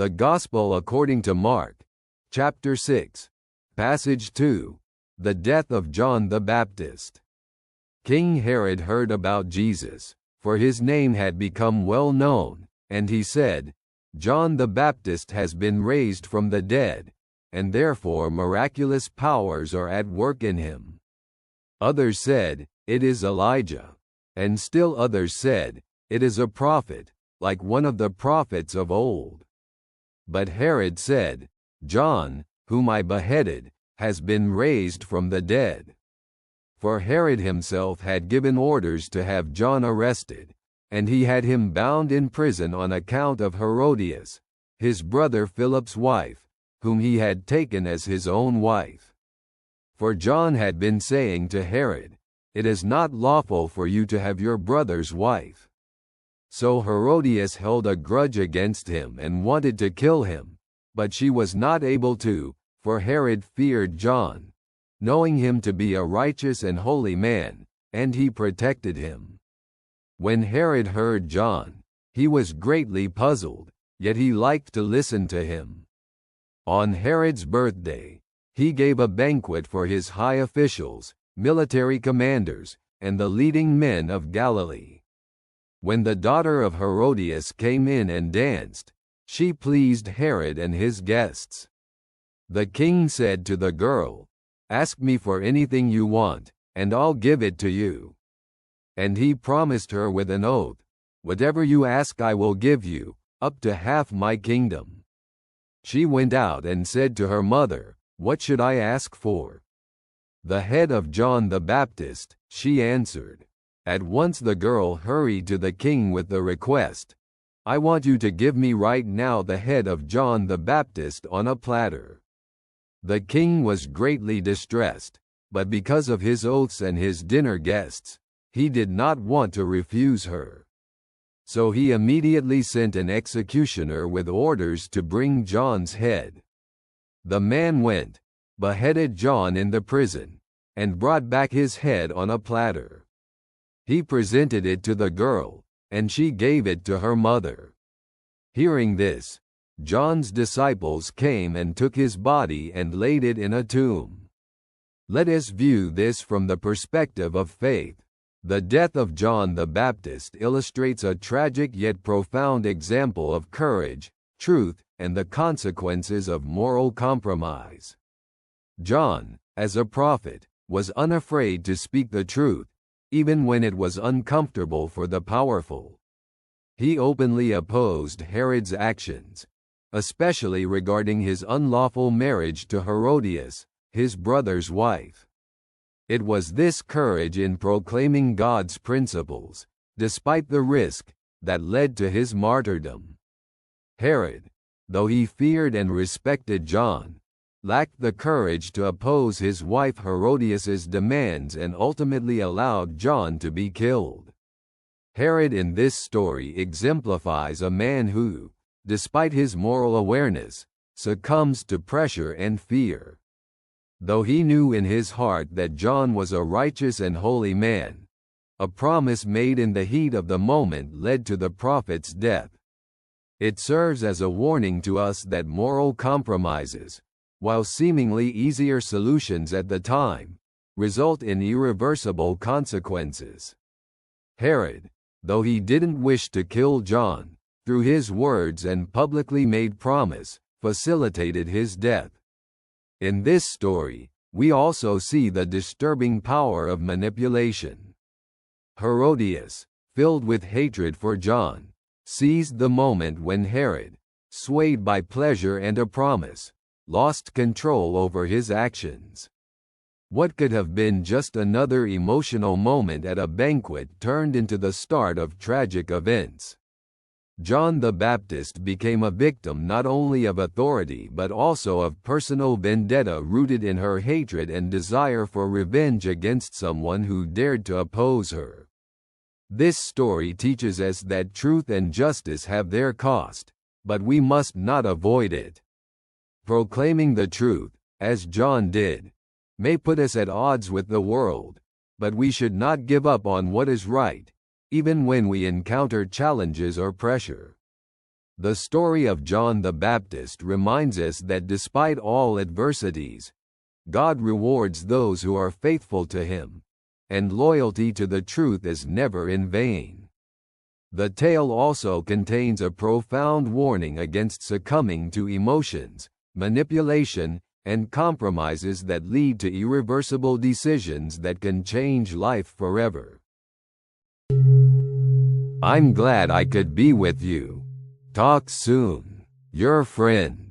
The Gospel according to Mark, chapter 6, passage 2, the death of John the Baptist. King Herod heard about Jesus, for his name had become well known, and he said, "John the Baptist has been raised from the dead, and therefore miraculous powers are at work in him." Others said, "It is Elijah." And still others said, "It is a prophet, like one of the prophets of old." But Herod said, "John, whom I beheaded, has been raised from the dead." For Herod himself had given orders to have John arrested, and he had him bound in prison on account of Herodias, his brother Philip's wife, whom he had taken as his own wife. For John had been saying to Herod, "It is not lawful for you to have your brother's wife." So Herodias held a grudge against him and wanted to kill him, but she was not able to, for Herod feared John, knowing him to be a righteous and holy man, and he protected him. When Herod heard John, he was greatly puzzled, yet he liked to listen to him. On Herod's birthday, he gave a banquet for his high officials, military commanders, and the leading men of Galilee. When the daughter of Herodias came in and danced, she pleased Herod and his guests. The king said to the girl, "Ask me for anything you want, and I'll give it to you." And he promised her with an oath, "Whatever you ask I will give you, up to half my kingdom." She went out and said to her mother, "What should I ask for?" "The head of John the Baptist," she answered. At once the girl hurried to the king with the request, "I want you to give me right now the head of John the Baptist on a platter." The king was greatly distressed, but because of his oaths and his dinner guests, he did not want to refuse her. So he immediately sent an executioner with orders to bring John's head. The man went, beheaded John in the prison, and brought back his head on a platter. He presented it to the girl, and she gave it to her mother. Hearing this, John's disciples came and took his body and laid it in a tomb. Let us view this from the perspective of faith. The death of John the Baptist illustrates a tragic yet profound example of courage, truth, and the consequences of moral compromise. John, as a prophet, was unafraid to speak the truth, even when it was uncomfortable for the powerful. He openly opposed Herod's actions, especially regarding his unlawful marriage to Herodias, his brother's wife. It was this courage in proclaiming God's principles, despite the risk, that led to his martyrdom. Herod, though he feared and respected John, lacked the courage to oppose his wife Herodias's demands and ultimately allowed John to be killed. Herod in this story exemplifies a man who, despite his moral awareness, succumbs to pressure and fear. Though he knew in his heart that John was a righteous and holy man, a promise made in the heat of the moment led to the prophet's death. It serves as a warning to us that moral compromises, while seemingly easier solutions at the time, result in irreversible consequences. Herod, though he didn't wish to kill John, through his words and publicly made promise, facilitated his death. In this story, we also see the disturbing power of manipulation. Herodias, filled with hatred for John, seized the moment when Herod, swayed by pleasure and a promise, lost control over his actions. What could have been just another emotional moment at a banquet turned into the start of tragic events. John the Baptist became a victim not only of authority but also of personal vendetta rooted in her hatred and desire for revenge against someone who dared to oppose her. This story teaches us that truth and justice have their cost, but we must not avoid it. Proclaiming the truth, as John did, may put us at odds with the world, but we should not give up on what is right, even when we encounter challenges or pressure. The story of John the Baptist reminds us that despite all adversities, God rewards those who are faithful to Him, and loyalty to the truth is never in vain. The tale also contains a profound warning against succumbing to emotions, manipulation, and compromises that lead to irreversible decisions that can change life forever. I'm glad I could be with you. Talk soon. Your friend.